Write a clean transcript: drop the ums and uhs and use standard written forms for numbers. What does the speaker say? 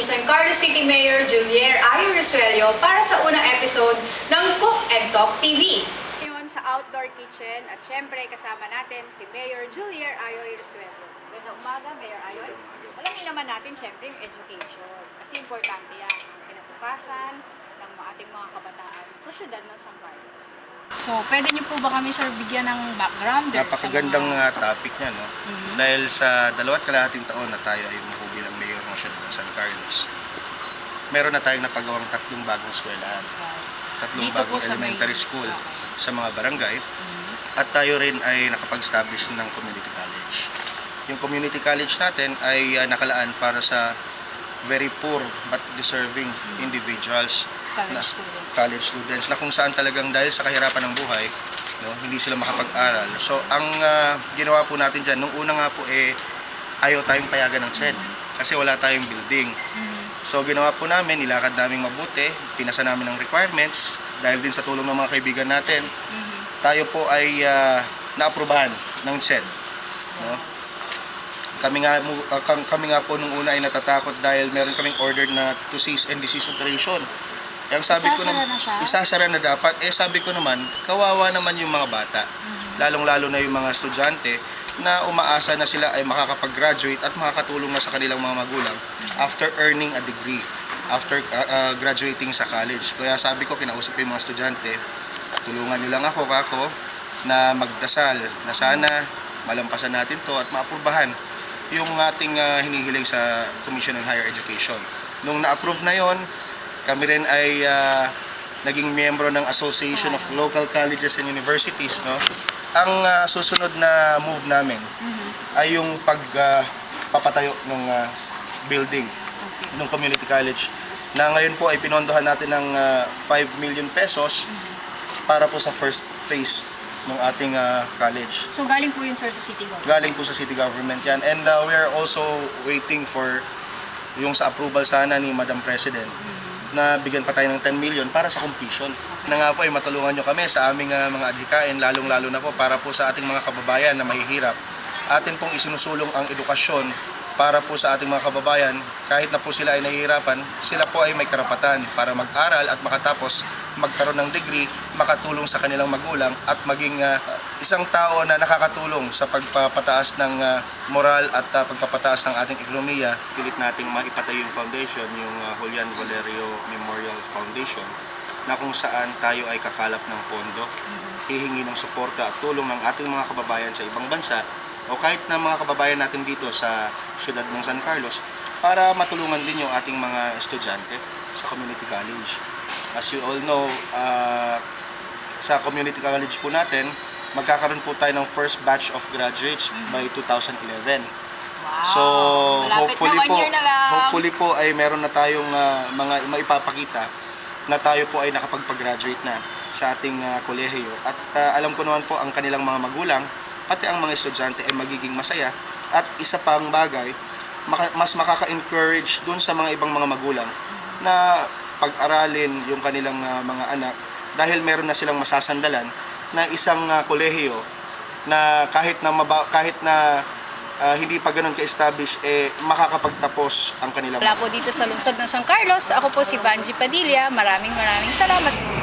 ni San Carlos City Mayor Julier Ayo Resuello para sa unang episode ng Cook and Talk TV. Ngayon sa Outdoor Kitchen at syempre kasama natin si Mayor Julier Ayoy Resuello. Ganda umaga, Mayor Ayoy. Alamin naman natin syempre yung education kasi importante yan ang kinabukasan ng ating mga kabataan sa syudad ng San Carlos. So, pwede niyo po ba kami, sir, bigyan ng background? Napakagandang topic niya, no? Dahil sa 2.5 taon na tayo ay umupo bilang mayor ng siyudad ng San Carlos, meron na tayong napagawang 3 bagong eskwelahan, 3 Dito bagong po sa elementary school sa mga barangay, at tayo rin ay nakapag-establish ng community college. Yung community college natin ay nakalaan para sa very poor but deserving individuals, college students na kung saan talagang dahil sa kahirapan ng buhay, no, hindi sila makapag-aral. So ang ginawa po natin dyan, nung una nga po ayaw tayong payagan ng CHED kasi wala tayong building. So ginawa po namin, nilakad namin mabuti, pinasa namin ng requirements dahil din sa tulong ng mga kaibigan natin. Tayo po ay naaprubahan ng CHED, no? Kami nga po nung una ay natatakot dahil meron kaming order na to cease and desist operation. Yung sabi ko na isasara na dapat, sabi ko naman, kawawa naman yung mga bata. Lalong-lalo na yung mga estudyante na umaasa na sila ay makakapag-graduate at makakatulong na sa kanilang mga magulang after earning a degree, after graduating sa college. Kaya sabi ko, kinausap ko yung mga estudyante, tulungan nyo lang ako na magdasal na sana malampasan natin to at maaprubahan yung ating hinihiling sa Commission on Higher Education. Nung na-approve na yon, kami rin ay naging miyembro ng Association of Local Colleges and Universities, no? Ang susunod na move namin ay yung pagpapatayo ng building ng community college na ngayon po ay pinondohan natin ng 5 million pesos para po sa first phase ng ating college. So, galing po yun, sir, sa city government? Galing po sa city government yan. And we are also waiting for yung sa approval sana ni Madam President na bigyan pa tayo ng 10 million para sa completion. Na nga po ay matulungan nyo kami sa aming mga adhikain, lalong-lalo na po para po sa ating mga kababayan na mahihirap. Atin pong isinusulong ang edukasyon para po sa ating mga kababayan, kahit na po sila ay nahihirapan, sila po ay may karapatan para mag-aral at makatapos magkaroon ng degree, makatulong sa kanilang magulang at maging isang tao na nakakatulong sa pagpapataas ng moral at pagpapataas ng ating ekonomiya. Pilit nating maipatayo yung foundation, yung Julian Valerio Memorial Foundation, na kung saan tayo ay kakalap ng pondo, hihingi ng suporta at tulong ng ating mga kababayan sa ibang bansa o kahit na mga kababayan natin dito sa siyudad ng San Carlos para matulungan din yung ating mga estudyante sa community college. As you all know, sa community college po natin, magkakaroon po tayo ng first batch of graduates by 2011. So, hopefully po ay meron na tayong mga maipapakita na tayo po ay nakapagpag-graduate na sa ating kolehiyo. At alam ko naman po ang kanilang mga magulang, pati ang mga estudyante ay magiging masaya. At isa pang bagay, mas makaka-encourage dun sa mga ibang mga magulang na pag-aralin yung kanilang mga anak dahil meron na silang masasandalan na isang kolehiyo na kahit na hindi pa ganun ka-establish, makakapagtapos ang kanilang. Wala po dito sa lungsod ng San Carlos. Ako po si Vanji Padilla. Maraming salamat.